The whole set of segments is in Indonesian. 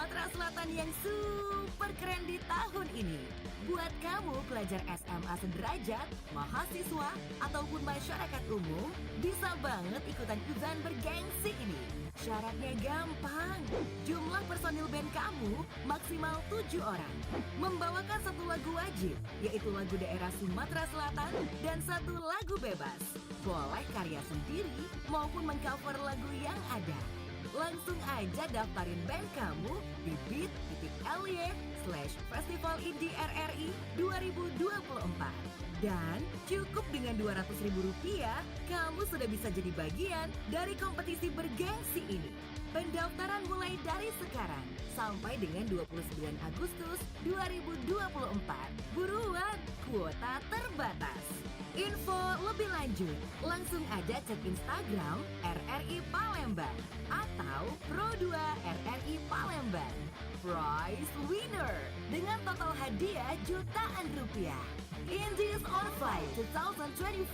Sumatera Selatan yang super keren di tahun ini. Buat kamu pelajar SMA sederajat, mahasiswa, ataupun masyarakat umum, bisa banget ikutan event bergengsi ini. Syaratnya gampang. Jumlah personil band kamu maksimal 7 orang. Membawakan satu lagu wajib, yaitu lagu daerah Sumatera Selatan dan satu lagu bebas. Boleh karya sendiri maupun mengcover lagu yang ada. Langsung aja daftarin band kamu di bit.ly/Festival Indie RRI 2024. Dan cukup dengan Rp200.000, kamu sudah bisa jadi bagian dari kompetisi bergengsi ini. Pendaftaran mulai dari sekarang sampai dengan 29 Agustus 2024. Buruan, kuota terbatas. Info lebih lanjut, langsung aja cek Instagram RRI Palembang atau Pro2 RRI Palembang. Prize winner dengan total hadiah jutaan rupiah. Indies on Flight 2024.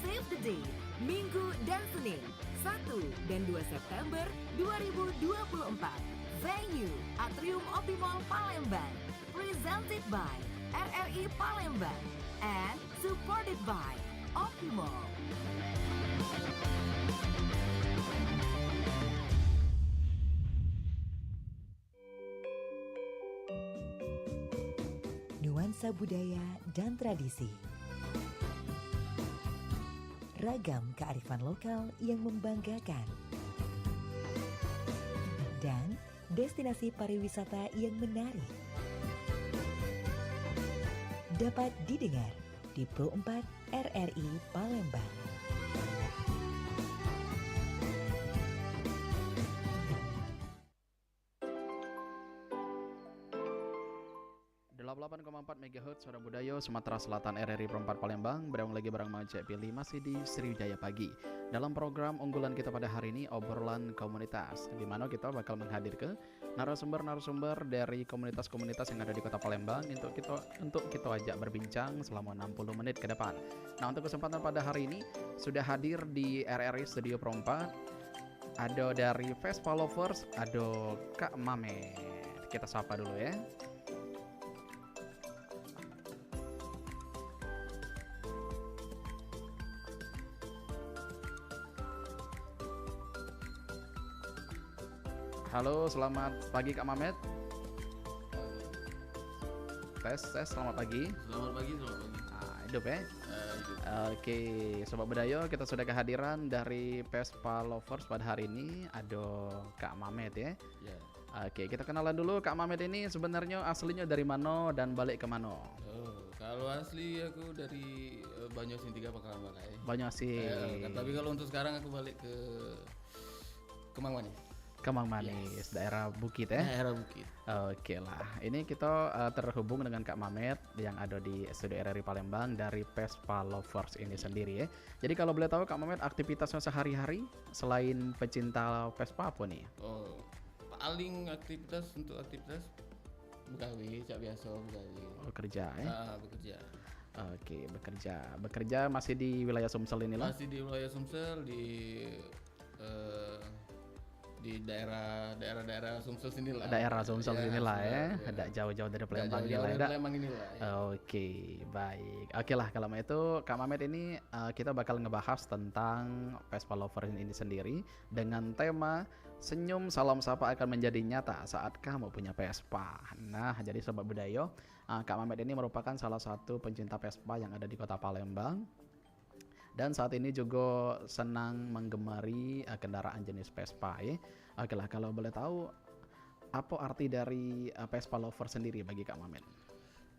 Save the date, Minggu dan Senin, 1 dan 2 September 2024. Venue, Atrium Opimall Palembang. Presented by RRI Palembang and supported by Opimall. Nuansa budaya dan tradisi. Ragam kearifan lokal yang membanggakan. Dan destinasi pariwisata yang menarik. Dapat didengar di Pro4 RRI Palembang. 88,4 MHz Suara Budaya Sumatera Selatan RRI Pro4 Palembang. Berang lagi bareng Cek Pilih masih di Sriwijaya Pagi. Dalam program unggulan kita pada hari ini, obrolan komunitas, di mana kita bakal menghadirkan narasumber-narasumber dari komunitas-komunitas yang ada di Kota Palembang untuk kita ajak berbincang selama 60 menit ke depan. Nah, untuk kesempatan pada hari ini sudah hadir di RRI Studio Pro4 ada dari Vespa Lovers, ada Kak Mame. Kita sapa dulu ya. Halo, selamat pagi Kak Mamet. Tes, selamat pagi. Selamat pagi. Hidup ya? Hidup. Oke, Sobat Budaya, kita sudah kehadiran dari Vespa Lovers pada hari ini. Ada Kak Mamet ya? Ya. Oke, kita kenalan dulu. Kak Mamet ini sebenarnya aslinya dari mana dan balik ke mana? Oh, kalau asli aku dari Banyuasin 3 Pekalongan. Banyuasin. Tapi kalau untuk sekarang aku balik ke Kemang Manis. Kemang Manis, yes. Daerah Bukit ya? Daerah Bukit. Oke lah, ini kita terhubung dengan Kak Mamet yang ada di Studio RRI Palembang dari Vespa Lovers ini sendiri ya. Jadi kalau boleh tahu Kak Mamet, aktivitasnya sehari-hari selain pecinta Vespa apa nih? Oh, paling aktivitas begawi, cak biasa begawi. Oh, kerja ya? Bekerja. Oke, bekerja masih di wilayah Sumsel inilah? Masih di wilayah Sumsel, di daerah Sumsel sinilah. Daerah Sumsel sinilah ya. Tidak jauh-jauh dari Palembang inilah. Oke, baik. Oke lah, kalau itu Kak Mamet ini kita bakal ngebahas tentang Vespa Lovers ini sendiri dengan tema senyum salam sapa akan menjadi nyata saat kamu punya Vespa. Nah, jadi Sobat Budaya, Kak Mamet ini merupakan salah satu pencinta Vespa yang ada di Kota Palembang. Dan saat ini juga senang menggemari kendaraan jenis Vespa ya. Oke lah, kalau boleh tahu apa arti dari Vespa Lovers sendiri bagi Kak Mamet?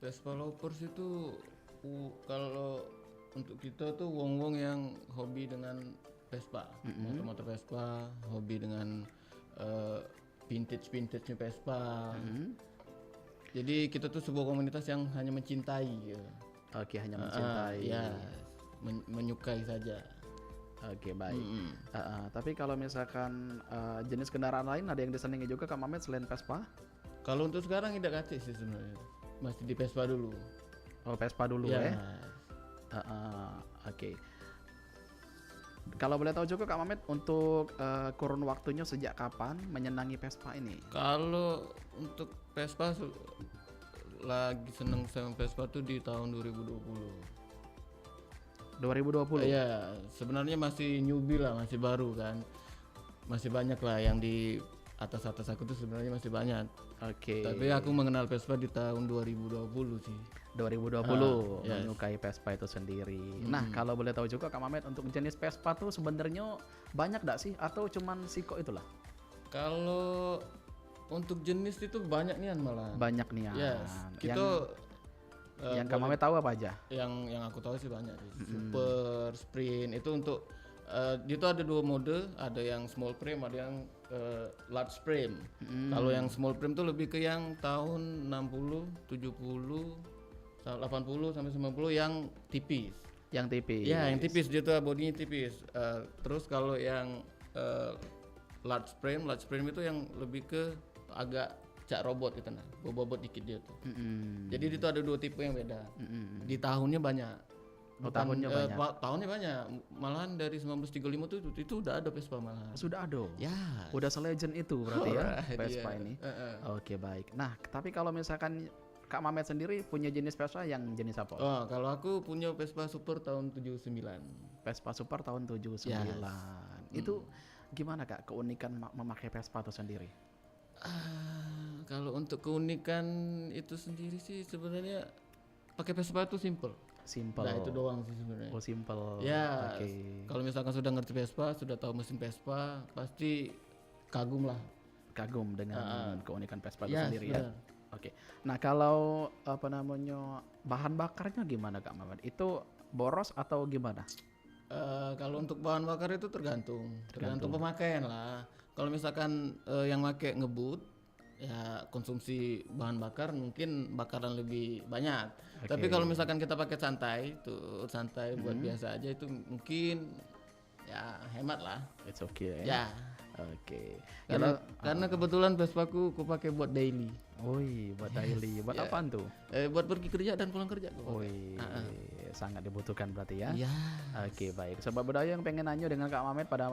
Vespa Lovers itu kalau untuk kita tuh wong-wong yang hobi dengan Vespa, motor Vespa, hobi dengan vintage Vespa. Jadi kita tuh sebuah komunitas yang hanya mencintai gitu. Oke, hanya mencintai. Ya. Menyukai saja. Oke, baik. Tapi kalau misalkan jenis kendaraan lain ada yang disenangi juga Kak Mamet selain Vespa? Kalau untuk sekarang tidak kacau sih sebenarnya. Masih di Vespa dulu. Oh, Vespa dulu ya. Oke. Kalau boleh tahu juga Kak Mamet untuk kurun waktunya sejak kapan menyenangi Vespa ini? Kalau untuk Vespa lagi seneng sama Vespa tuh di tahun 2020. 2020. Iya, sebenarnya masih newbie lah, masih baru kan. Masih banyak lah yang di atas aku tuh sebenarnya masih banyak. Oke. Tapi aku mengenal Vespa di tahun 2020 sih. 2020 yes. menyukai Vespa itu sendiri. Nah, kalau boleh tahu juga Kak Mamet untuk jenis Vespa tuh sebenarnya banyak gak sih atau cuman Siko itulah? Kalau untuk jenis itu banyak nih malah. Banyak nih ya. Yes. Kita yang Kak Mamet tahu apa aja? Yang aku tahu sih banyak sih. Super, Sprint itu untuk dia tuh ada 2 mode, ada yang small frame, ada yang large frame. Kalau yang small frame tuh lebih ke yang tahun 60, 70, 80 sampai 90 yang tipis. Yang tipis. Ya, yang tipis dia tuh bodinya tipis. Terus kalau yang large frame itu yang lebih ke agak cak robot gitu nah, bobot dikit dia tuh. Jadi itu ada 2 tipe yang beda. Di tahunnya banyak. Tahunnya banyak. Tahunnya banyak. Malahan dari 1935 tuh itu udah ada Vespa malahan. Sudah ada. Ya. Udah selegend itu berarti ya Vespa iya. ini. Oke, baik. Nah, tapi kalau misalkan Kak Mamet sendiri punya jenis Vespa yang jenis apa? Oh, kalau aku punya Vespa Super tahun 79. Vespa Super tahun 79. Yes. Itu gimana Kak keunikan memakai Vespa itu sendiri? Kalau untuk keunikan itu sendiri sih sebenarnya pakai Vespa itu simple. Simple. Nah, itu doang sih sebenarnya. Oh, simple. Ya, Oke. kalau misalkan sudah ngerti Vespa, sudah tahu mesin Vespa, pasti kagum lah. Kagum dengan keunikan Vespa itu Ya, sendiri ya. Oke. Nah, kalau apa namanya bahan bakarnya gimana Kak Mamet? Itu boros atau gimana? Kalau untuk bahan bakar itu tergantung pemakaian lah. Kalau misalkan yang pakai ngebut, ya konsumsi bahan bakar mungkin bakaran lebih banyak. Tapi kalau misalkan kita pakai santai buat biasa aja itu mungkin ya hemat lah. It's okay. Ya. Oke. Karena kebetulan Vespaku aku pakai buat daily. Woi, buat daily. Buat apaan tuh? Buat pergi kerja dan pulang kerja. Woi, sangat dibutuhkan berarti ya. Iya. Oke, baik. Sobat Budaya yang pengen nanya dengan Kak Mamet pada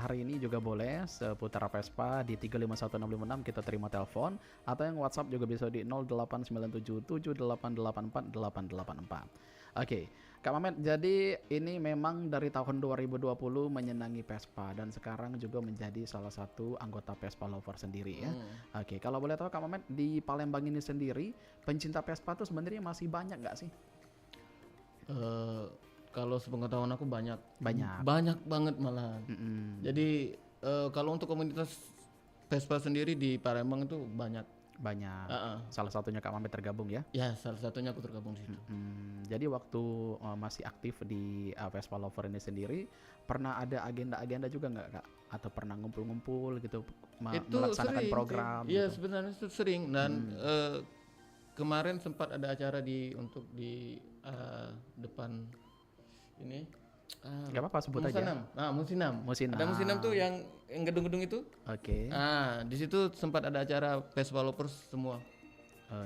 hari ini juga boleh seputar Vespa di 351656 kita terima telepon atau yang WhatsApp juga bisa di 089778848884. Oke, Kak Mamet, jadi ini memang dari tahun 2020 menyenangi Vespa dan sekarang juga menjadi salah satu anggota Vespa Lover sendiri ya. Oke, kalau boleh tahu Kak Mamet, di Palembang ini sendiri pencinta Vespa tuh sebenarnya masih banyak nggak sih? Kalau sepengetahuan aku banyak banget malah. Jadi kalau untuk komunitas Vespa sendiri di Palembang itu banyak. Salah satunya Kak Mamet tergabung ya? Ya, salah satunya aku tergabung di situ. Jadi waktu masih aktif di Vespa Lover ini sendiri, pernah ada agenda-agenda juga nggak Kak? Atau pernah ngumpul-ngumpul gitu, melaksanakan sering, program? Iya, gitu? sebenarnya itu sering dan kemarin sempat ada acara di depan ini. Gak apa-apa sebut aja. Musinam. Musinam. Ada Musinam tuh yang gedung-gedung itu. Oke. Di situ sempat ada acara Vespa Lovers semua.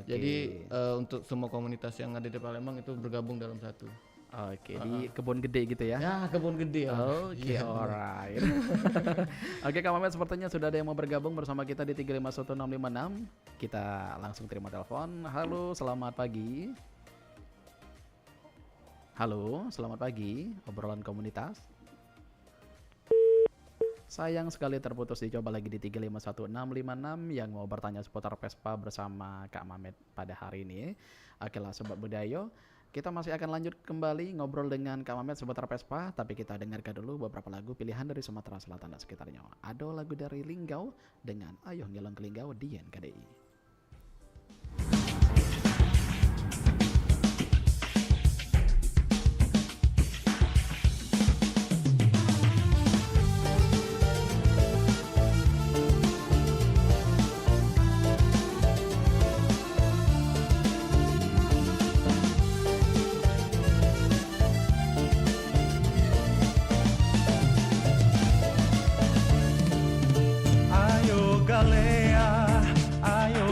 Jadi untuk semua komunitas yang ada di Palembang itu bergabung dalam satu. Oke, di Kebun Gede gitu ya? Ya, Kebun Gede. Oke, alright. Oke, Kak Mamet, sepertinya sudah ada yang mau bergabung bersama kita di 351656. Kita langsung terima telepon. Halo, selamat pagi. Halo, selamat pagi. Obrolan komunitas. Sayang sekali terputus, dicoba lagi di 351656 yang mau bertanya seputar Vespa bersama Kak Mamet pada hari ini. Oke lah Sobat Budaya, kita masih akan lanjut kembali ngobrol dengan Kak Mamet seputar Vespa, tapi kita dengarkan dulu beberapa lagu pilihan dari Sumatera Selatan dan sekitarnya. Ada lagu dari Linggau dengan Ayo Ngelong ke Linggau di NKDI. Ayo galea, ayo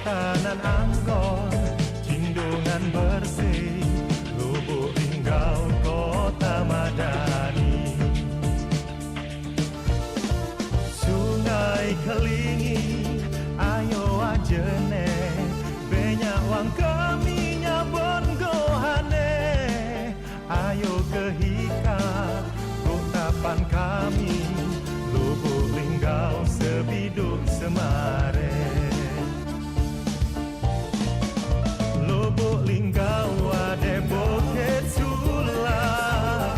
Tanan Angkor, Cindungan bersih, Lubuk Linggau, Kota Madani. Sungai Kelingi, ayo ajene, banyak wang kaminya bongohane. Ayo ke Hika, Kutapan kami, Lubuk Linggau, Sebiduk Semare. Lubuk Linggau ada Bukit Sula,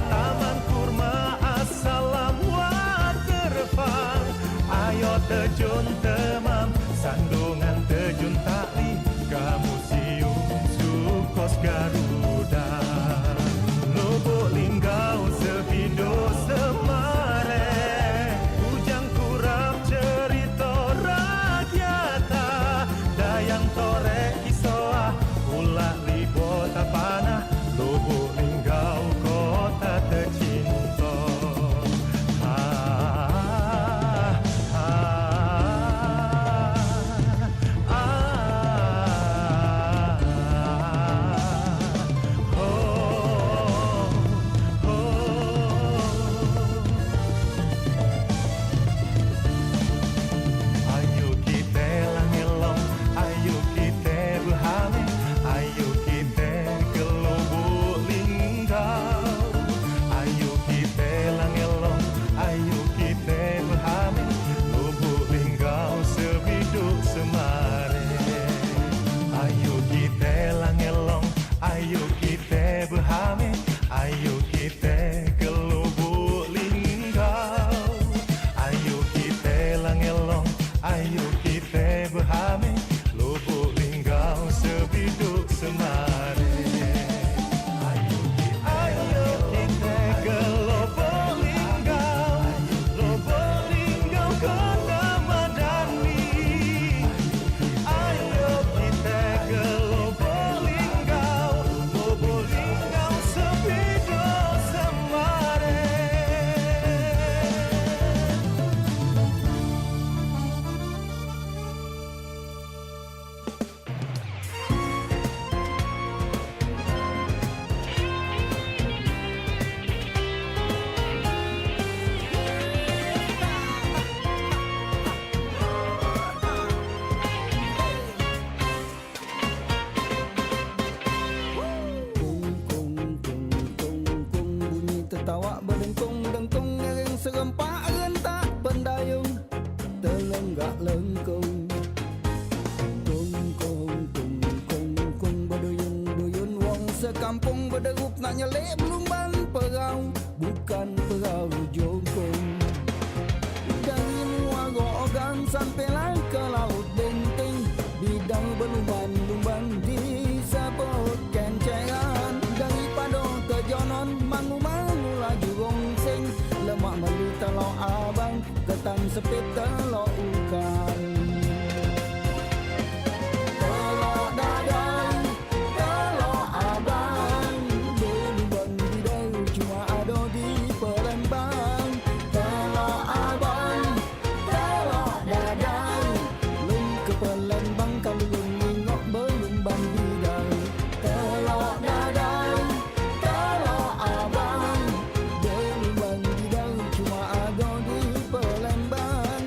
Taman Kurma Assalam Waterfall. Ayo terjun temam, Sandungan terjun tali, ke Museum Sukos Garuda. Lubuk Linggau Sebiduk Semare, Ujang Kurap cerita rakyata, Dayang Torek Kisoah, Ulak Libo Tapanah, Lubuk Linggau kota tercinta. Ayo kita langelong, ayo kita berhamil, ayo kita ke Lubuk Linggau. Ayo kita langelong, ayo kita berhamil, Lubuk Linggau Sebiduk Semare. Ayo kita langelong, ayo kita berhamil, ayo kita ke Lubuk Linggau. Ayo kita langelong, ayo kita berhamil, Lubuk Linggau Sebiduk Semare. Ayo kita ke Lubuk Linggau, Lubuk Linggau Kota Madani. Ayo kita ke Lubuk Linggau, Lubuk Linggau Sebiduk Semare. Bunyi tertawa berdengkung-dengkung, Ngereng serempak rentak pendayung terlenggak lengkung. Kung kung kung kung kung berduyun-duyun, wong sekampung berderup nak nyelek belumban perahu, bukan perahu jongkong. Dari Muara Ogan sampailah ke Laut Benteng, bidang berlumban-lumban disebut kenceran. Dari Padang ke Jonon, mangu-mangu laju rongseng, lemak melu telok abang, ketan sepit telok ukan. Telok dadang, telok abang, berlumban bidang cuma ada di Palembang. Telok abang, telok dadang, lum ke Palembang kalau lum nengok berlumban bidang. Telok dadang, telok abang, berlumban bidang cuma ada di Palembang.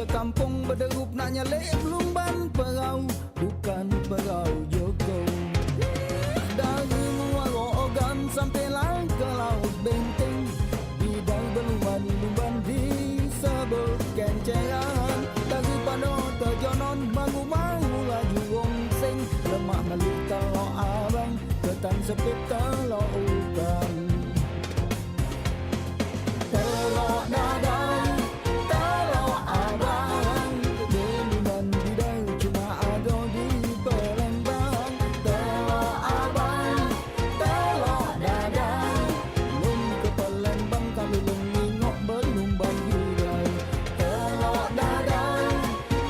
sekampung berderup nak nyalek belumban perahu, bukan perahu Jokowi. Dari Muaro Ogan sampailah ke Laut Benteng, bidang berlumban-lumban disebut kenceran. Dari Pano terjonon mangu-mangu laju rongseng, lemak meli kalau abang, ketan sepit kalau ugang. Telok dadar, telok abang, belumban bidang cuma ada di Palembang. Telok abang, telok dadar, belum ke Palembang kalau belum nengok belumban bidang. Telok dadar,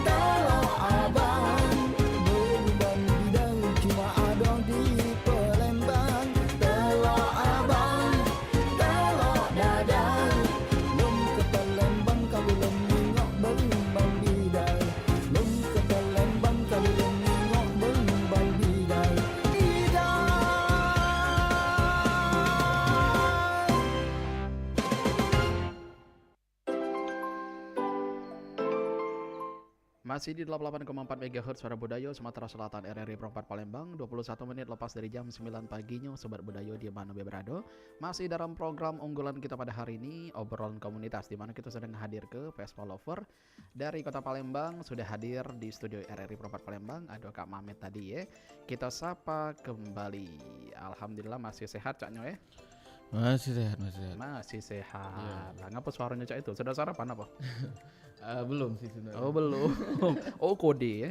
telok abang, belumban bidang cuma ada di Palembang. Telok abang, telok dadar, belum ke Palembang kalau belum nengok belumban bidang. Belum ke Palembang kalau belum nengok belumban bidang. Masih di 88,4 MHz Suara Budaya Sumatera Selatan RRI Perempat Palembang, 21 menit lepas dari jam 9 paginya Sobat Budaya di mana berada. Masih dalam program unggulan kita pada hari ini, obrolan komunitas, di mana kita sedang hadir ke Vespa Lover dari Kota Palembang. Sudah hadir di studio RRI Perempat Palembang, ada Kak Mamet tadi ya. Kita sapa kembali. Alhamdulillah masih sehat Caknya ya. Masih sehat, masih sehat. Masih sehat. Lah ngapa suaranya Cak itu? Sudah sarapan apa? Belum sih sebenarnya. Oh belum. Oh kode ya.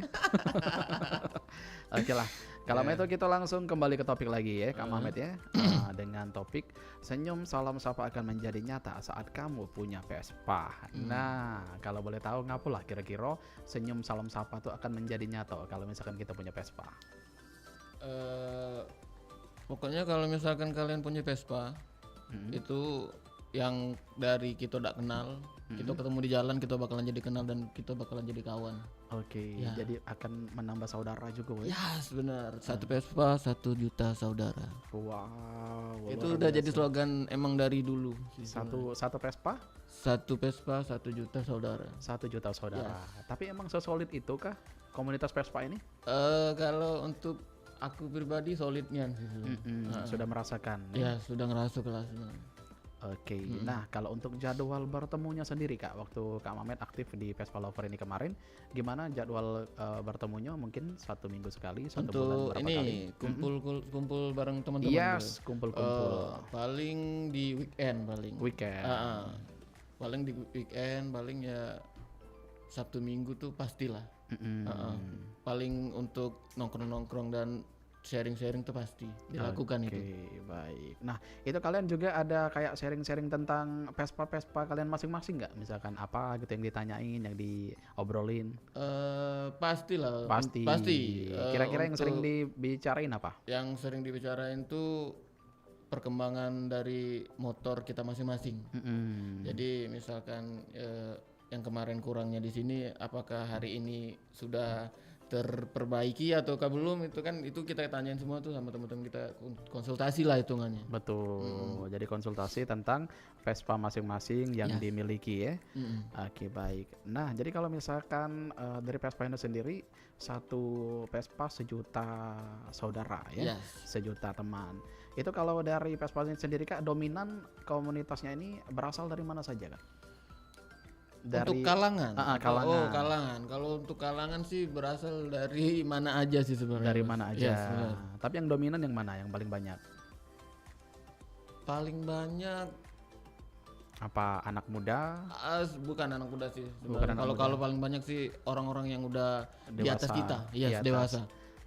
Oke lah. Kalau itu kita langsung kembali ke topik lagi ya Kak Mamet ya. Dengan topik senyum salam sapa akan menjadi nyata saat kamu punya Vespa. Nah kalau boleh tahu ngapalah kira-kira senyum salam sapa tuh akan menjadi nyata kalau misalkan kita punya Vespa. Pokoknya kalau misalkan kalian punya Vespa, itu yang dari kita tidak kenal, kita ketemu di jalan, kita bakalan jadi kenal dan kita bakalan jadi kawan. Oke, Ya. jadi akan menambah saudara juga ya. Ya, benar. Satu Vespa 1 juta saudara. Wow. Itu luar udah biasa. jadi slogan emang dari dulu. sih Satu Vespa Satu Vespa 1 juta saudara. 1 juta saudara. Tapi emang sesolid itu kah komunitas Vespa ini? Kalau untuk aku pribadi solidnya sih. Sudah merasakan. Ya, sudah ngerasa kelas sebenarnya. Oke, nah kalau untuk jadwal bertemunya sendiri Kak, waktu Kak Mamet aktif di Vespa Lover ini kemarin, gimana jadwal bertemunya? Mungkin 1 minggu sekali, 1 bulan Untuk berapa ini kali? kumpul bareng teman-teman. Yes, kumpul-kumpul. Paling di weekend paling. Weekend. Paling di weekend, paling ya Sabtu Minggu tuh pastilah. Paling untuk nongkrong-nongkrong dan sharing-sharing tuh pasti dilakukan itu. Oke, baik. Nah, itu kalian juga ada kayak sharing-sharing tentang Vespa kalian masing-masing nggak? Misalkan apa gitu yang ditanyain, yang diobrolin? Pastilah. Pasti. Pasti. Kira-kira yang Untuk sering dibicarain apa? Yang sering dibicarain tuh perkembangan dari motor kita masing-masing. Jadi misalkan yang kemarin kurangnya di sini, apakah hari ini sudah terperbaiki ataukah belum, itu kan itu kita tanyain semua tuh sama teman-teman kita, konsultasi lah hitungannya. Betul. Jadi konsultasi tentang Vespa masing-masing yang dimiliki ya. Oke, baik. Nah, jadi kalau misalkan dari Vespa ini sendiri, satu Vespa 1 juta saudara ya. Yes. 1 juta teman. Itu kalau dari Vespa ini sendiri Kak, dominan komunitasnya ini berasal dari mana saja Kak? Untuk kalangan. Kalangan. Oh, kalangan. Kalau untuk kalangan sih berasal dari mana aja sih sebenarnya. Dari mana aja. Yes, benar. Tapi yang dominan yang mana? Yang paling banyak? Paling banyak Apa anak muda? bukan anak muda sih Bukan sebenarnya. anak Kalau muda. kalau paling banyak sih orang-orang yang udah di atas Dewasa. kita. Di Yes, atas. dewasa.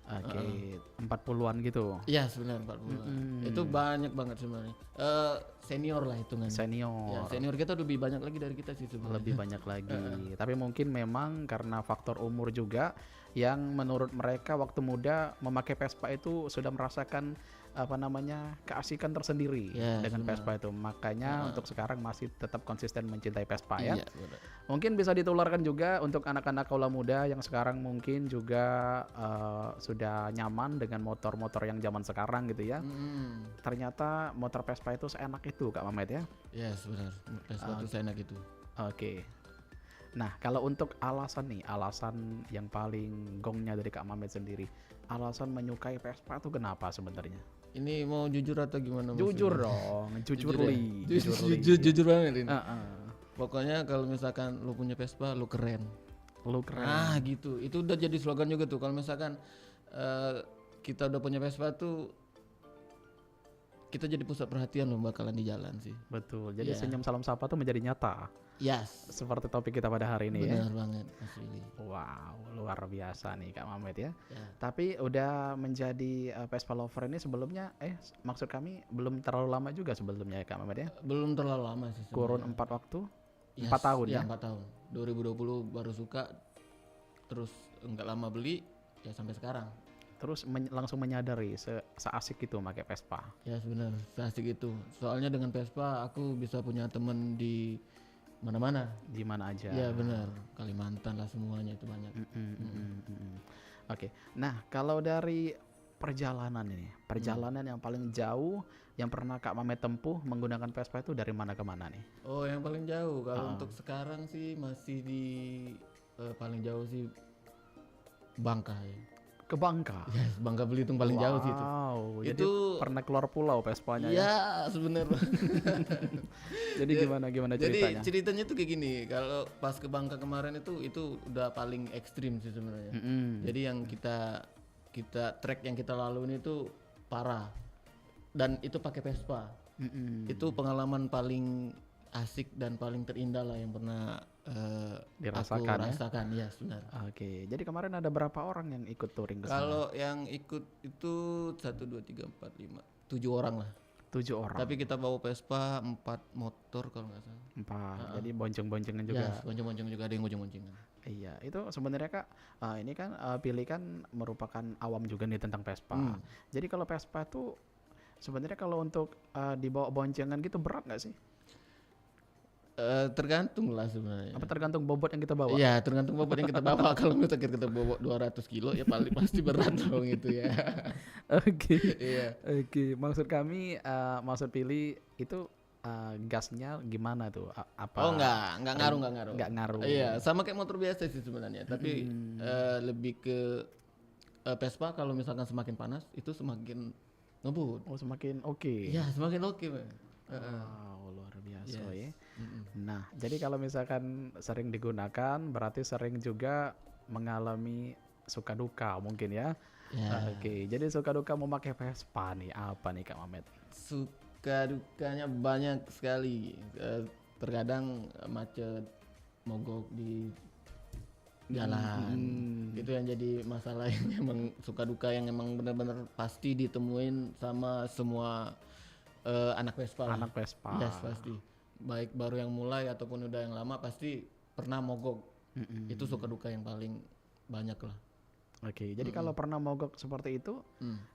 Oke, 40-an gitu. Iya, sebenarnya 40. Itu banyak banget sebenarnya. Senior lah hitungannya. Senior. Ya, senior kita lebih banyak lagi dari kita sih sebenarnya. Lebih banyak lagi. Tapi mungkin memang karena faktor umur juga yang menurut mereka waktu muda memakai Vespa itu sudah merasakan keasikan tersendiri Yes, dengan benar. Vespa itu. Makanya untuk sekarang masih tetap konsisten mencintai Vespa ya. Iya, benar. Mungkin bisa ditularkan juga untuk anak-anak kaula muda yang sekarang mungkin juga sudah nyaman dengan motor-motor yang zaman sekarang gitu ya. Ternyata motor Vespa itu seenak itu Kak Mamet ya. Yes, benar. Vespa itu enak itu. Oke. Nah, kalau untuk alasan nih, alasan yang paling gongnya dari Kak Mamet sendiri, alasan menyukai Vespa tuh kenapa sebenarnya? Ini mau jujur atau gimana? Jujur maksudnya? dong, jujur ya? li, jujur li. Jujur banget ini. Heeh. Pokoknya kalau misalkan lu punya Vespa, lu keren. Lu keren. Ah gitu, itu udah jadi slogan juga tuh. Kalau misalkan kita udah punya Vespa tuh, kita jadi pusat perhatian loh bakalan di jalan sih. Betul. Jadi Iya. senyum salam sapa tuh menjadi nyata. Yes, Seperti topik kita pada hari ini ya. benar banget Mas Willy. Wow, luar biasa nih Kak Mamet ya. Ya. Tapi udah menjadi Vespa lover ini sebelumnya, maksud kami belum terlalu lama juga sebelumnya ya Kak Mamet ya. Belum terlalu lama sih. Kurun sebenarnya. 4 waktu, Yes, 4 tahun ya. 4 tahun. 2020 baru suka, terus nggak lama beli, ya sampai sekarang. Terus langsung menyadari seasik itu pakai Vespa. Ya benar, asik itu. Soalnya dengan Vespa aku bisa punya temen di mana-mana. Di mana aja. Ya benar, Kalimantan lah semuanya itu banyak. Oke. Nah, kalau dari perjalanan ini, perjalanan yang paling jauh yang pernah Kak Mamet tempuh menggunakan Vespa itu dari mana ke mana nih? Oh, yang paling jauh kalau untuk sekarang sih masih di paling jauh sih Bangka ya. Ke Bangka. Yes, Bangka Belitung paling jauh sih itu. Wow, jadi Itu- pernah keluar pulau Vespanya ya. Ya, sebenarnya. Jadi gimana Jadi ceritanya? ceritanya tuh kayak gini, kalau pas ke Bangka kemarin itu udah paling ekstrim sih sebenarnya. Jadi yang kita trek yang kita lalui itu parah. Dan itu pakai Vespa. Itu pengalaman paling asik dan paling terindah lah yang pernah Dirasakan aku ya? rasakan. Ya, benar. Oke, jadi kemarin ada berapa orang yang ikut touring ke sana? Kalau yang ikut itu 1 2 3 4 5 7 orang lah. 7 orang. Tapi kita bawa Vespa 4 motor kalau nggak salah. 4. Jadi bonceng-boncengan juga. Ya, bonceng-bonceng juga ada yang bonceng-boncengan. Iya, itu sebenarnya Kak, ini kan Pilih kan merupakan awam juga nih tentang Vespa. Jadi kalau Vespa tuh sebenarnya kalau untuk dibawa boncengan gitu berat nggak sih? Tergantung lah sebenarnya. Apa tergantung bobot yang kita bawa? Iya, tergantung bobot yang kita bawa. Kalau misalkan kita bawa 200 kilo ya paling pasti berat dong itu ya. Oke. Iya. Oke, maksud kami, maksud Pilih itu gasnya gimana tuh? Apa? Oh enggak ngaruh. Nggak ngaruh. Iya, sama kayak motor biasa sih sebenarnya. Tapi lebih ke Vespa kalau misalkan semakin panas itu semakin ngebut. Oh, semakin oke. Iya, semakin oke, Bang. Wow, luar biasa Yes. ya. Nah, jadi kalau misalkan sering digunakan, berarti sering juga mengalami suka duka mungkin ya. Ya. Oke, jadi suka duka memakai Vespa nih, apa nih Kak Mamet? Suka dukanya banyak sekali. Terkadang macet, mogok di jalan. Itu yang jadi masalah yang emang suka duka yang emang benar-benar pasti ditemuin sama semua anak Vespa lah. Anak Vespa. Yes, pasti. Baik baru yang mulai ataupun udah yang lama pasti pernah mogok. Itu suka duka yang paling banyak lah. Oke, jadi kalau pernah mogok seperti itu,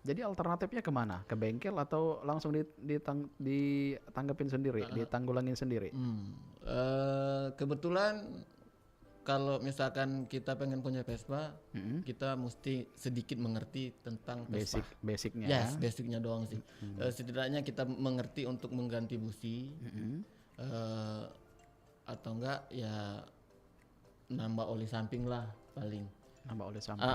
jadi alternatifnya kemana? Ke bengkel atau langsung ditanggepin sendiri, ditanggulangin sendiri? Kebetulan kalau misalkan kita pengen punya Vespa, kita mesti sedikit mengerti tentang Vespa. Basicnya Yes, ya. basicnya doang sih. Setidaknya kita mengerti untuk mengganti busi, atau enggak ya nambah oli samping lah paling. Nambah oleh samping.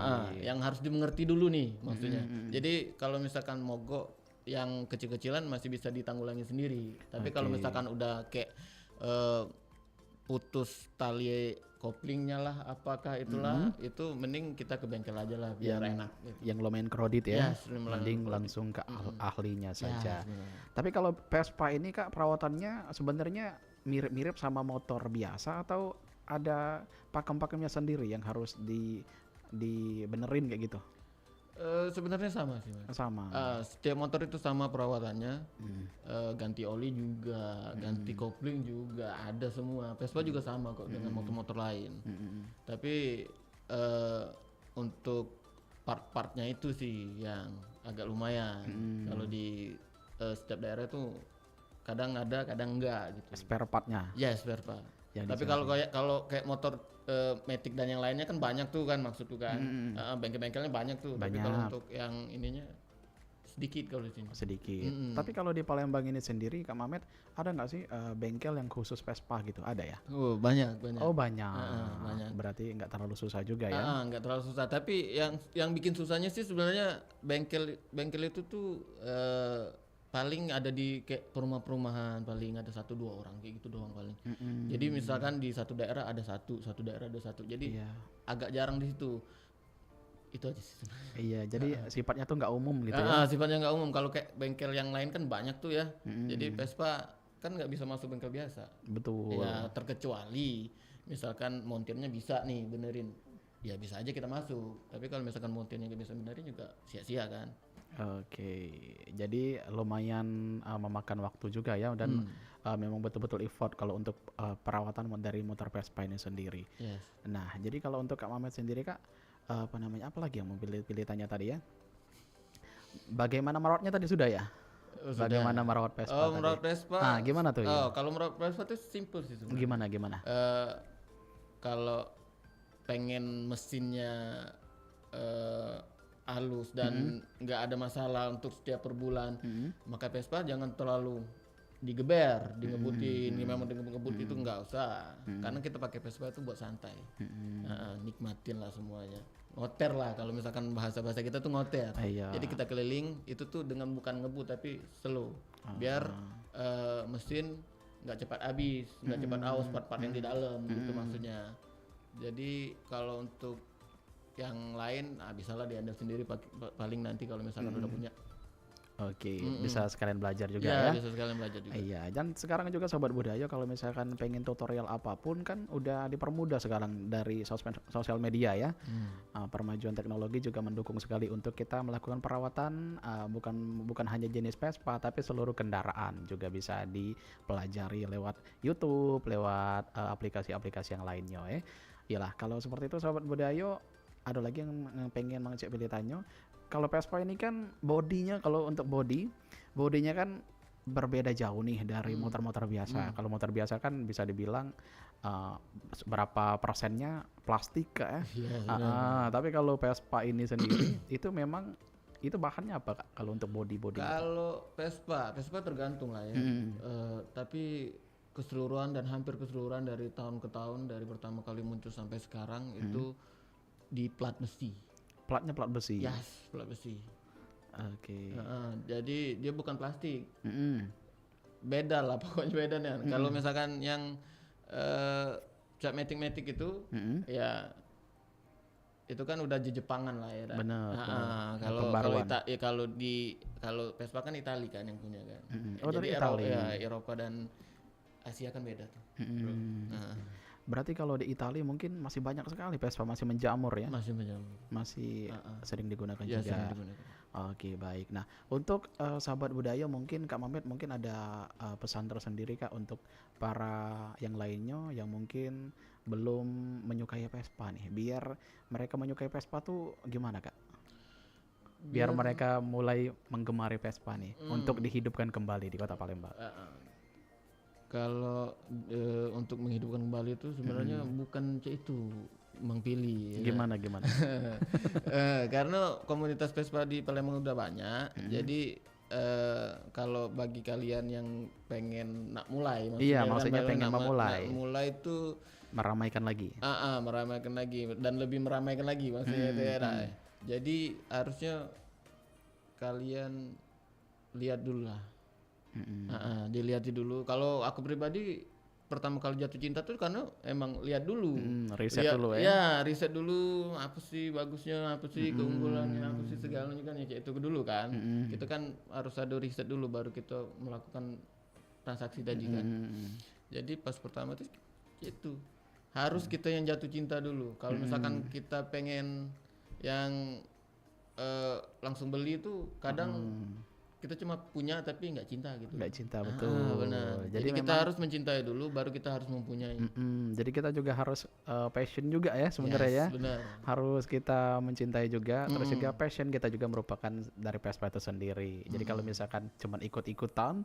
Yang harus dimengerti dulu nih maksudnya. Jadi kalau misalkan mogok yang kecil-kecilan masih bisa ditanggulangi sendiri. Tapi kalau misalkan udah kayak putus tali koplingnya lah, apakah itulah itu mending kita ke bengkel aja lah biar enak. Gitu. Yang lumayan kredit ya. Yes, lumayan Mending kredit. langsung ke ahlinya saja. sebenarnya. Tapi kalau Vespa ini Kak, perawatannya sebenarnya mirip-mirip sama motor biasa atau ada pakem-pakemnya sendiri yang harus dibenerin kayak gitu? Sebenarnya sama sih, Mas. Sama. Setiap motor itu sama perawatannya. Ganti oli juga, ganti kopling juga ada semua. Vespa juga sama kok dengan motor-motor lain. Tapi untuk part-partnya itu sih yang agak lumayan. Kalau di setiap daerah itu kadang ada, kadang enggak gitu. Spare partnya. Ya, spare part. Yang Tapi kalau kayak motor Matic dan yang lainnya kan banyak tuh kan maksudku kan. Bengkel-bengkelnya banyak tuh. Tapi kalau Banyak. untuk yang ininya sedikit kalau di sini. sedikit. Tapi kalau di Palembang ini sendiri, Kak Mamet, ada nggak sih bengkel yang khusus Vespa gitu? Ada ya? Oh, banyak. Oh banyak. Banyak. Berarti nggak terlalu susah juga ya? Nggak terlalu susah, tapi yang bikin susahnya sih sebenarnya bengkel itu tuh paling ada di kayak perumahan, paling ada 1-2 orang kayak gitu doang paling. Jadi misalkan di satu daerah ada satu daerah ada satu, jadi Iya. agak jarang di situ. Itu aja sih sebenarnya. Iya, jadi sifatnya tuh nggak umum gitu ya? Sifatnya nggak umum. Kalau kayak bengkel yang lain kan banyak tuh ya. Jadi Vespa kan nggak bisa masuk bengkel biasa. Betul. Ya terkecuali misalkan montirnya bisa nih benerin, ya bisa aja kita masuk. Tapi kalau misalkan montirnya nggak bisa benerin juga sia-sia kan. Oke, jadi lumayan memakan waktu juga ya, dan memang betul-betul effort kalau untuk perawatan dari motor Vespa ini sendiri. Yes. Nah, jadi kalau untuk Kak Mamet sendiri Kak, apa namanya, apa lagi yang mau pilih tanya tadi ya? Bagaimana merawatnya tadi sudah ya? Sudah. Bagaimana merawat Vespa tadi? Merawat Vespa. Gimana tuh ya? Kalau merawat Vespa itu simple sih sebenarnya. Gimana? Kalau pengen mesinnya halus dan nggak ada masalah untuk setiap per bulan, maka Vespa jangan terlalu digeber, digebutin. Memang digebut itu nggak usah, karena kita pakai Vespa itu buat santai. Nikmatin lah semuanya, ngoter lah, kalau misalkan bahasa kita tuh ngoter. Iya. Jadi kita keliling itu tuh dengan bukan ngebut tapi slow, biar mesin nggak cepat habis, nggak cepat aus part-part yang di dalam gitu maksudnya. Jadi kalau untuk yang lain bisa lah diandalkan sendiri, paling nanti kalau misalkan udah punya. Oke, bisa sekalian belajar juga Ya, ya? bisa sekalian belajar juga. Iya, dan sekarang juga Sobat Budaya kalau misalkan pengen tutorial apapun kan udah dipermudah sekarang dari sosial media ya. Permajuan teknologi juga mendukung sekali untuk kita melakukan perawatan bukan hanya jenis Vespa tapi seluruh kendaraan juga bisa dipelajari lewat YouTube, lewat aplikasi-aplikasi yang lainnya ya. Iyalah, kalau seperti itu Sobat Budaya, ada lagi yang pengen mengecek pilih tanya. Kalau Vespa ini kan bodinya, kalau untuk bodinya kan berbeda jauh nih dari motor-motor biasa. Kalau motor biasa kan bisa dibilang berapa persennya plastik Kak ya. Tapi kalau Vespa ini sendiri itu memang itu bahannya apa Kak kalau untuk bodi? Kalau Vespa tergantung lah ya. Tapi keseluruhan dan hampir keseluruhan dari tahun ke tahun, dari pertama kali muncul sampai sekarang itu di plat besi. Platnya plat besi. Yes, plat besi. Oke. Jadi dia bukan plastik. Beda lah pokoknya beda nih. Kalau misalkan yang cat matic itu ya itu kan udah Jepangan lah ya. Benar. Kalau Vespa kan Itali kan yang punya kan. Dari Jadi Itali. Eropa dan Asia kan beda tuh. Berarti kalau di Italia mungkin masih banyak sekali Vespa masih menjamur ya? Masih menjamur. Masih sering digunakan Ya, juga. sering digunakan. Oke, baik. Nah, untuk sahabat budaya mungkin Kak Mamet mungkin ada pesan tersendiri Kak untuk para yang lainnya yang mungkin belum menyukai Vespa nih. Biar mereka menyukai Vespa tuh gimana Kak? Biar mereka mulai menggemari Vespa nih untuk dihidupkan kembali di Kota Palembang. Kalau untuk menghidupkan kembali itu sebenarnya bukan itu mengpilih. Gimana? Karena komunitas Vespa di Palembang udah banyak. Jadi kalau bagi kalian yang pengen nak mulai, maksudnya pengen memulai. Mulai itu Meramaikan lagi. meramaikan lagi dan lebih meramaikan lagi maksudnya itu ya. Jadi harusnya kalian lihat dulu lah. Dilihat dulu. Kalau aku pribadi pertama kali jatuh cinta tuh karena emang lihat dulu, riset dulu ya. Ya riset dulu apa sih bagusnya, apa sih keunggulannya, apa sih segalanya kan ya kayak itu dulu kan. Kita kan harus ada riset dulu baru kita melakukan transaksi tadi kan. Jadi pas pertama tuh itu harus kita yang jatuh cinta dulu. Kalau misalkan kita pengen yang langsung beli itu kadang kita cuma punya tapi nggak cinta gitu. Nggak cinta, betul. Benar. Jadi kita harus mencintai dulu baru kita harus mempunyai. Jadi kita juga harus passion juga ya sebenarnya ya. Benar. Harus kita mencintai juga. Terus juga passion kita juga merupakan dari Vespa itu sendiri. Jadi kalau misalkan cuma ikut-ikutan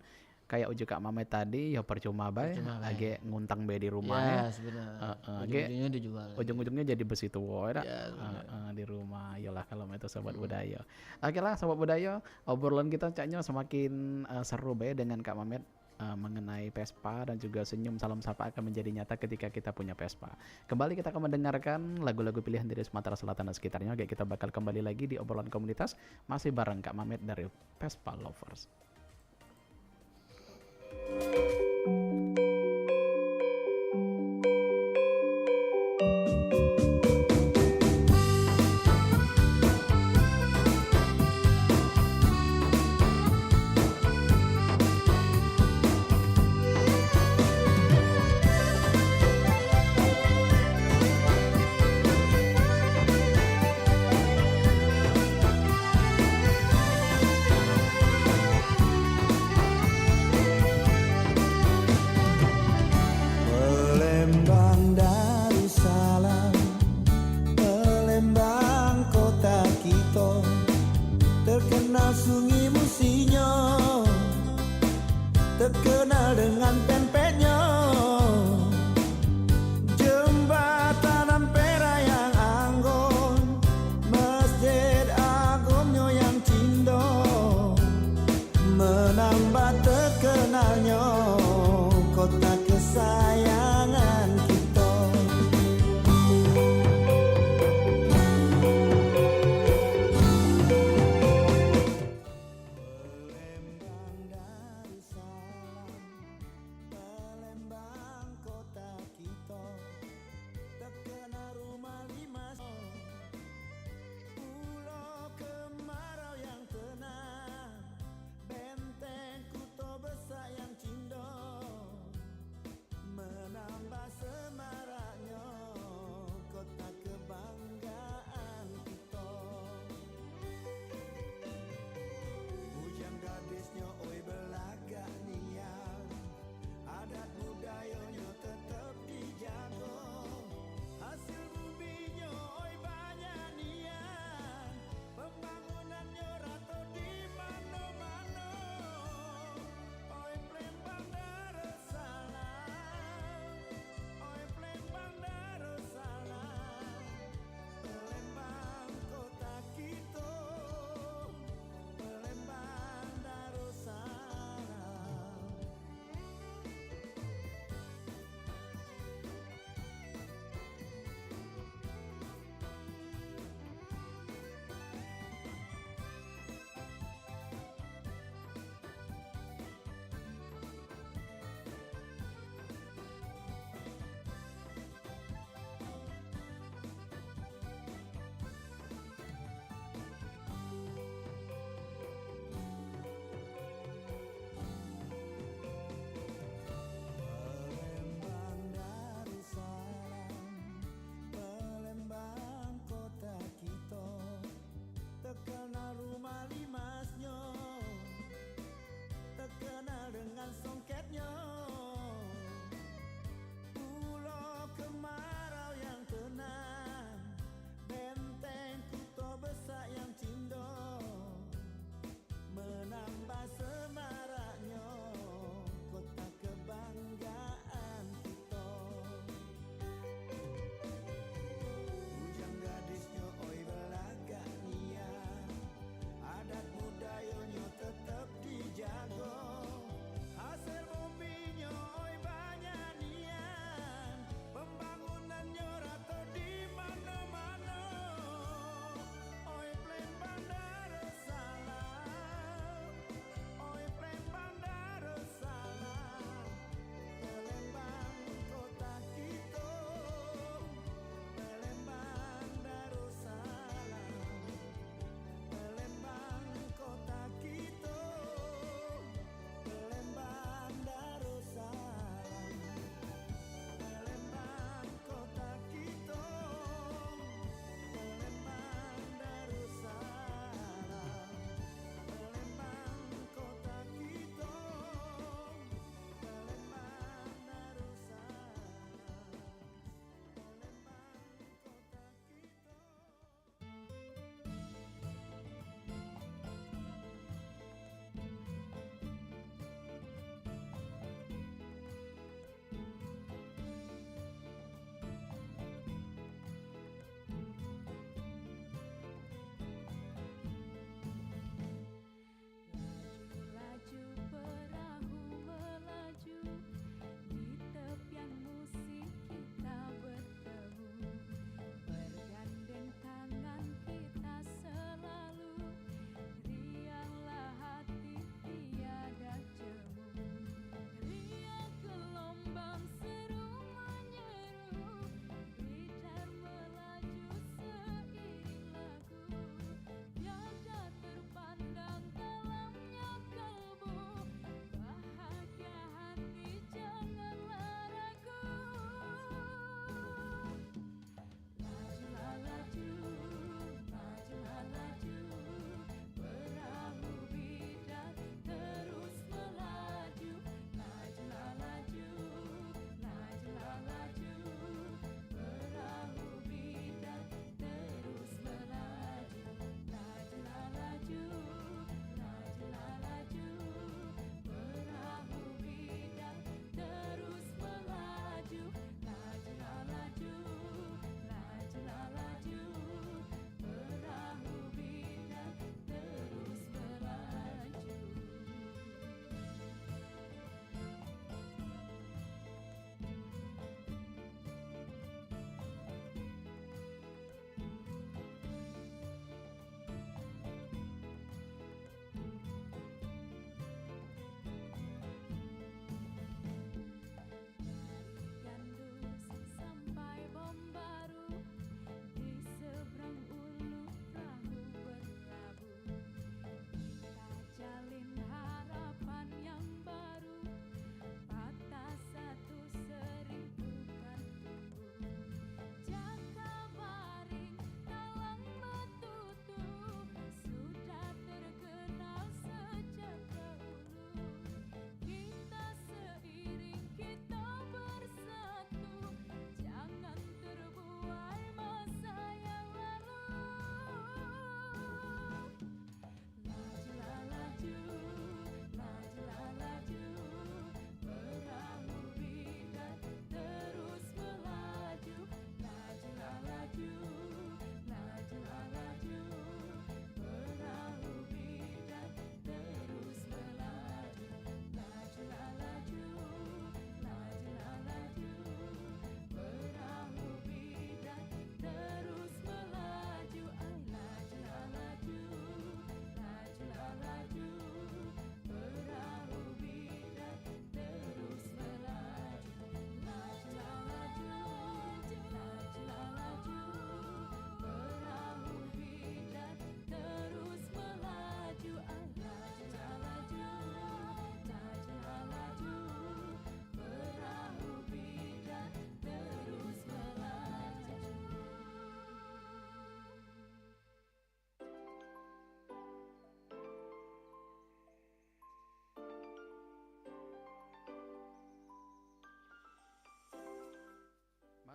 kayak ujuk Kak Mamet tadi ya percuma bae, Percuma bae. lagi nguntang bae di rumah Ya ya. sebenarnya. Ge- Ujung-ujungnya dijual. Ujung-ujungnya jadi besi tua ya, Ya, benar. di rumah. Yalah kalau itu sobat budaya. Oke lah sobat budaya, obrolan kita caknya semakin seru bae dengan Kak Mamet mengenai Vespa dan juga senyum salam sapa akan menjadi nyata ketika kita punya Vespa. Kembali kita akan mendengarkan lagu-lagu pilihan dari Sumatera Selatan dan sekitarnya. Oke, kita bakal kembali lagi di obrolan komunitas masih bareng Kak Mamet dari Vespa Lovers.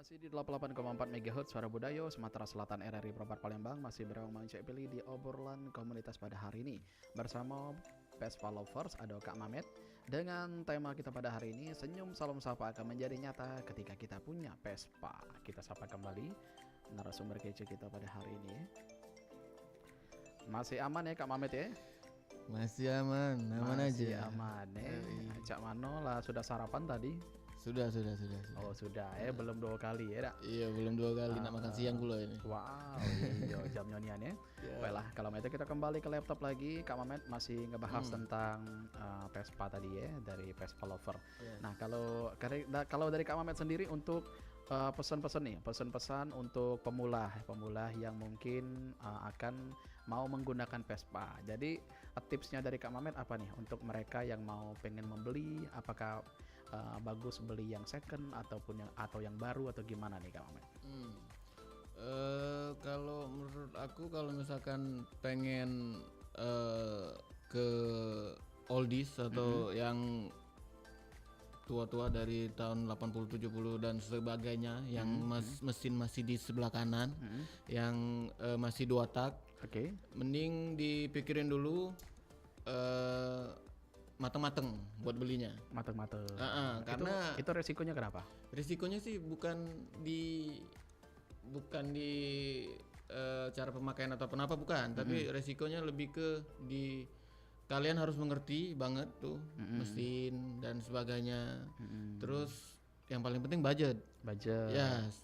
Masih di 88,4 MHz Suara Budaya Sumatera Selatan RRI Provinsi Palembang, masih berawang Cek Pilih di obrolan komunitas pada hari ini bersama Vespa Lovers ada Kak Mamet dengan tema kita pada hari ini, senyum salam sapa akan menjadi nyata ketika kita punya Vespa. Kita sapa kembali narasumber kece kita pada hari ini. Masih aman ya Kak Mamet ya? Masih aman, aman Masih aja. aman ya. Cak Mano lah sudah sarapan tadi? Sudah. Oh sudah belum 2 kali ya dak? Iya, belum 2 kali nak makan siang pula ini. Wow, iya jam nyonian ya. Baiklah, kalau itu kita kembali ke laptop lagi. Kak Mamet masih ngebahas tentang Vespa tadi ya, dari Vespa Lover. Nah, kalau dari Kak Mamet sendiri untuk pesan-pesan untuk pemula yang mungkin akan mau menggunakan Vespa. Jadi tipsnya dari Kak Mamet apa nih untuk mereka yang mau pengen membeli, apakah bagus beli yang second atau yang baru atau gimana nih Kak Mamet? Kalau menurut aku, kalau misalkan pengen ke oldies atau yang tua-tua dari tahun 80, 70 dan sebagainya, yang mesin masih di sebelah kanan, yang masih 2 tak, mending dipikirin dulu mateng-mateng buat belinya. Mateng-mateng. Karena itu resikonya kenapa? risikonya sih bukan di cara pemakaian atau apa bukan, tapi resikonya lebih ke kalian harus mengerti banget tuh mesin dan sebagainya. Terus yang paling penting budget. Yes.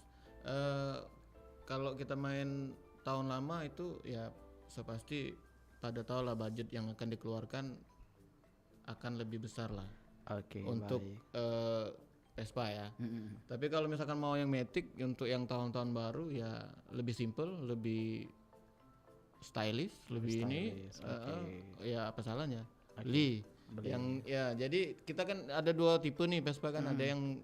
Kalau kita main tahun lama itu ya sepasti pada tahu lah budget yang akan dikeluarkan akan lebih besar lah. Untuk Vespa ya. Tapi kalau misalkan mau yang Matic untuk yang tahun-tahun baru ya lebih simple, lebih stylish, lebih ini ya apa salahnya? Beli. Yang ya jadi kita kan ada 2 tipe nih Vespa kan, ada yang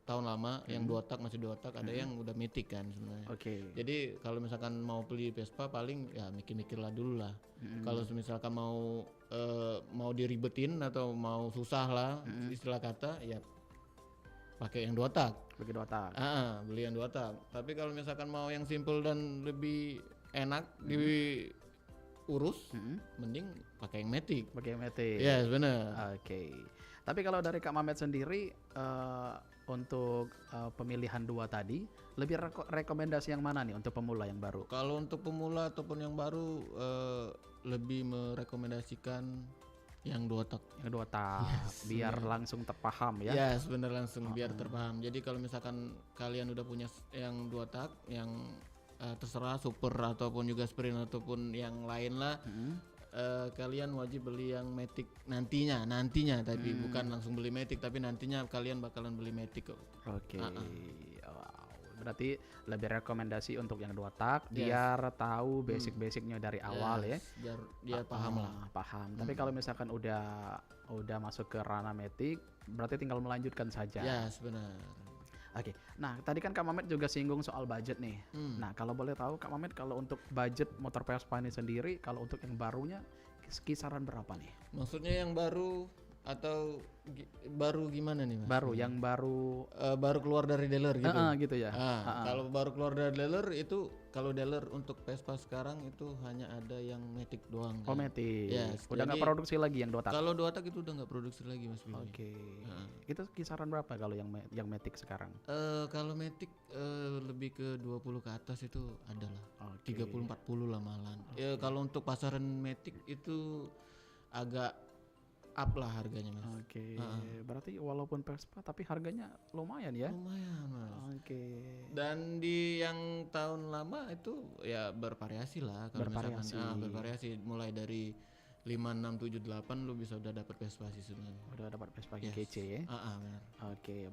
tahun lama yang 2 tak masih 2 tak, ada yang udah Matic kan sebenarnya. Jadi kalau misalkan mau beli Vespa paling ya mikir-mikirlah dulu lah. Kalau misalkan mau diribetin atau mau susah lah istilah kata, ya pakai yang 2 tak. Beli yang 2 tak. Tapi kalau misalkan mau yang simple dan lebih enak diurus, mending pakai yang Matic. Yes, benar. Tapi kalau dari Kak Mamet sendiri untuk pemilihan 2 tadi, lebih rekomendasi yang mana nih untuk pemula yang baru? Kalau untuk pemula ataupun yang baru lebih merekomendasikan yang 2 tak. Yang 2 tak, biar langsung terpaham ya. Yes, bener, langsung biar terpaham. Jadi kalau misalkan kalian udah punya yang 2 tak, yang terserah super ataupun juga sprint ataupun yang lain lah, kalian wajib beli yang Matic nantinya tapi bukan langsung beli Matic, tapi nantinya kalian bakalan beli Matic kok. Berarti lebih rekomendasi untuk yang 2 tak biar tahu basic-basicnya dari awal ya. Biar dia paham lah. Tapi kalau misalkan udah masuk ke ranah Matic, berarti tinggal melanjutkan saja. Yes, benar. Nah tadi kan Kak Mamet juga singgung soal budget nih. Nah kalau boleh tahu Kak Mamet, kalau untuk budget motor Vespa ini sendiri, kalau untuk yang barunya kisaran berapa nih? Maksudnya yang baru atau baru gimana nih Mas? Yang baru keluar dari dealer gitu. Gitu ya. Kalau baru keluar dari dealer itu, kalau dealer untuk Vespa sekarang itu hanya ada yang Matic doang. Matic. Yes, Udah nggak produksi lagi yang 2 tak. Kalau 2 tak itu udah nggak produksi lagi Mas Billy. Itu kisaran berapa kalau yang Matic sekarang? Kalau Matic lebih ke 20 ke atas itu adalah 30-40 lah malahan. Kalau untuk pasaran Matic itu agak up lah harganya Mas. Berarti walaupun Vespa tapi harganya lumayan ya? Lumayan Mas. Dan di yang tahun lama itu ya bervariasi lah. Kalau misalkan bervariasi mulai dari 5, 6, 7, 8 lu bisa udah dapat Vespa sih sebenarnya. Udah dapat Vespa kece ya? Benar.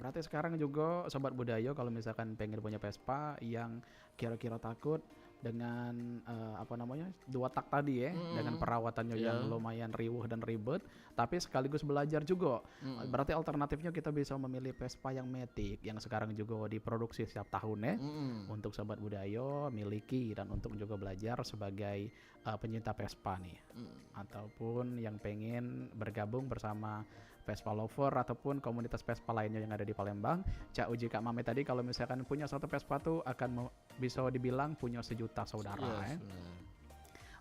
Berarti sekarang juga Sobat Budaya kalau misalkan pengen punya Vespa yang kira-kira takut dengan 2 tak tadi ya, dengan perawatannya yang lumayan riuh dan ribet, tapi sekaligus belajar juga. Berarti alternatifnya kita bisa memilih Vespa yang Matic yang sekarang juga diproduksi setiap tahun ya, untuk Sobat Budaya miliki dan untuk juga belajar sebagai pencinta Vespa nih, ataupun yang pengen bergabung bersama Vespa lover ataupun komunitas Vespa lainnya yang ada di Palembang. Cak Uji Kak Mame tadi kalau misalkan punya satu Vespa tuh akan bisa dibilang punya sejuta saudara ya. benar.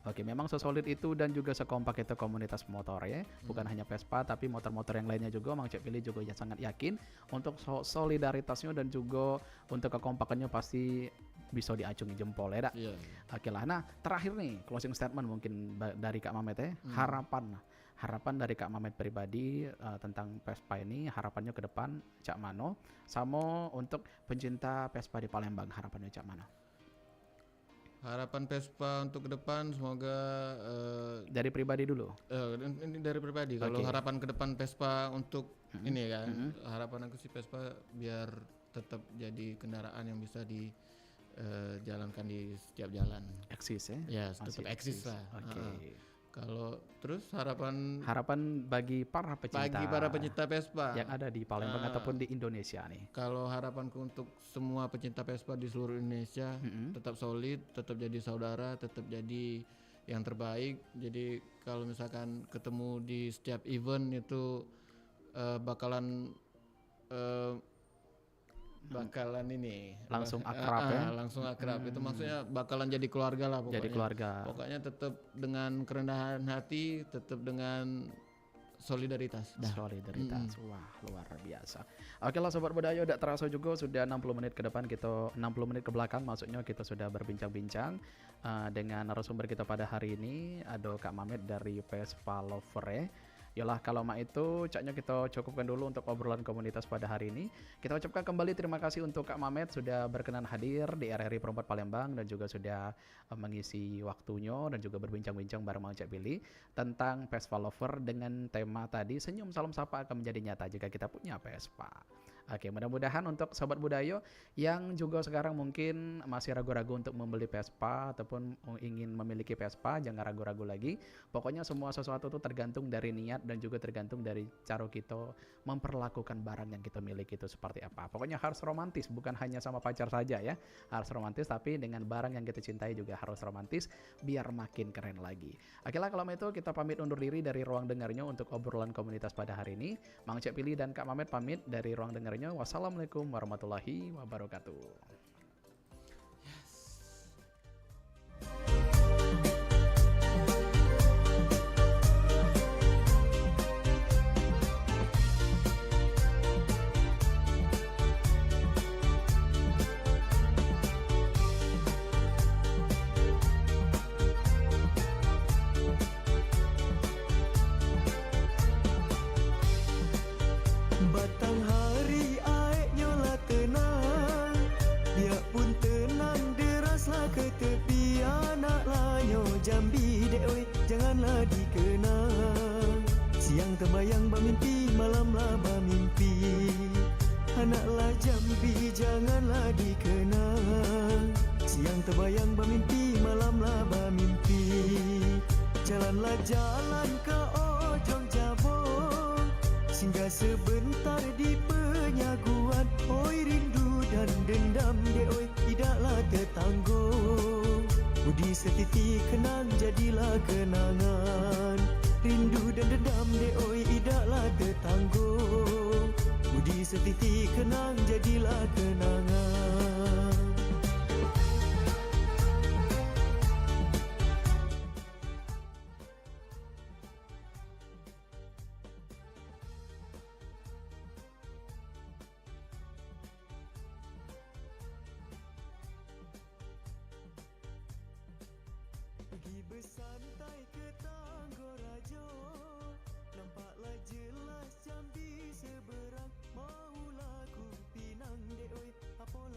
Oke, memang sesolid itu dan juga sekompak itu komunitas motor ya. Bukan hanya Vespa tapi motor-motor yang lainnya juga Mang Cek Pilih juga ya sangat yakin untuk solidaritasnya dan juga untuk kekompakannya pasti bisa diacungi jempol ya dak. Iya. Oke lah, nah terakhir nih closing statement mungkin dari Kak Mamet ya. Harapan dari Kak Mamet pribadi tentang Vespa ini, harapannya ke depan Cak Mano sama untuk pencinta Vespa di Palembang, harapannya Cak Mano. Harapan Vespa untuk ke depan semoga Dari pribadi dulu. ini dari pribadi. Kalau Oke. harapan ke depan Vespa untuk ini kan, harapan aku sih Vespa biar tetap jadi kendaraan yang bisa dijalankan di setiap jalan. Eksis ya. Ya, Masih tetap eksis lah. Oke. Kalau terus harapan Bagi para pencinta Vespa yang ada di Palembang ataupun di Indonesia nih. kalau harapanku untuk semua pecinta Vespa di seluruh Indonesia tetap solid, tetap jadi saudara, tetap jadi yang terbaik. Jadi kalau misalkan ketemu di setiap event itu bakalan ini Langsung akrab ya. langsung akrab. Itu maksudnya bakalan jadi keluarga lah pokoknya. Jadi keluarga. Pokoknya tetap dengan kerendahan hati, tetap dengan solidaritas. Solidaritas. Wah, luar biasa. Oke lah Sobat Budaya, udah terasa juga sudah 60 menit ke depan, kita 60 menit ke belakang maksudnya kita sudah berbincang-bincang dengan narasumber kita pada hari ini, ada Kak Mamet dari Vespa Lover ya. Yalah kalau mak itu caknya kita cukupkan dulu untuk obrolan komunitas pada hari ini. Kita ucapkan kembali terima kasih untuk Kak Mamet sudah berkenan hadir di RRI Pro 4 Palembang dan juga sudah mengisi waktunya dan juga berbincang-bincang bareng Mang Cek Billy tentang Vespa Lover dengan tema tadi senyum salam sapa akan menjadi nyata jika kita punya Vespa. Oke, mudah-mudahan untuk Sobat Budaya yang juga sekarang mungkin masih ragu-ragu untuk membeli Vespa ataupun ingin memiliki Vespa, jangan ragu-ragu lagi. Pokoknya semua sesuatu itu tergantung dari niat dan juga tergantung dari cara kita memperlakukan barang yang kita miliki itu seperti apa. Pokoknya harus romantis, bukan hanya sama pacar saja ya. Harus romantis tapi dengan barang yang kita cintai juga harus romantis biar makin keren lagi. Oke lah kalau itu kita pamit undur diri dari ruang dengarnya untuk obrolan komunitas pada hari ini. Mang Cek Pilih dan Kak Mamet pamit dari ruang dengarnya. Wassalamualaikum warahmatullahi wabarakatuh. Batang hari aeknya lah tenang, dia pun tenang deraslah ke tepi. Anak layo Jambi dek oi, janganlah dikenang. Siang terbayang bermimpi, malamlah bermimpi. Anaklah Jambi janganlah dikenang. Siang terbayang bermimpi, malamlah bermimpi. Jalanlah jalan ke ujung Jabong, singgah sebentar di penyaguan. Oi rindu dan dendam dek oi, tidaklah tertanggung. Budi setiti kenang jadilah kenangan. Rindu dan dendam dek oi, tidaklah tertanggung. Budi setiti kenang jadilah kenangan. Pergi bersantai ke Tanggorajo, nampaklah jelas Jambi seberang. Maulah ku pinang dek oi, apalah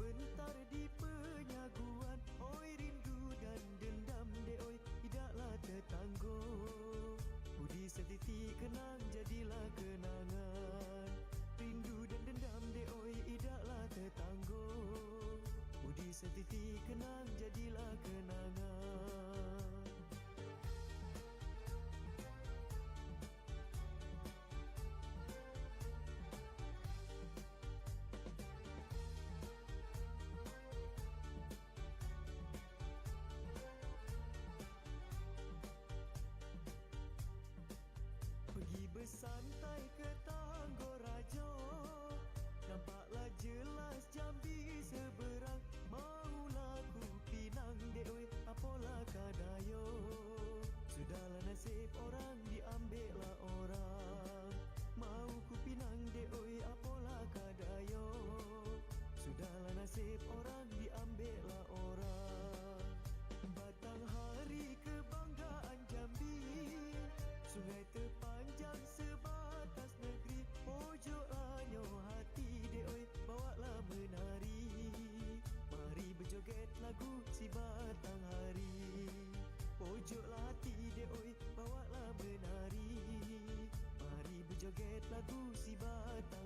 sebentar di penyaguan. Oi rindu dan dendam de oi, tidaklah tertangguh. Budi setiti kenang jadilah kenangan. Rindu dan dendam de oi, tidaklah tertangguh. Budi setiti kenang jadilah kenangan. Pergi bersantai ke Tangguh Raja, nampaklah jelas Jambi seberang. Maulah ku pinang dek oi, apalah kadayo. Sudahlah nasib orang diambillah orang. Mau ku pinang dek oi, apalah kadayo. Sudahlah nasib orang diambillah orang. Batang hari kebanggaan Jambi, sungai terpanjang sebatas negeri. Pojok anyo hati de oi, bawalah menari. Mari berjoget lagu si batang hari. Pojoklah hati de oi, bawalah menari. Mari berjoget lagu si batang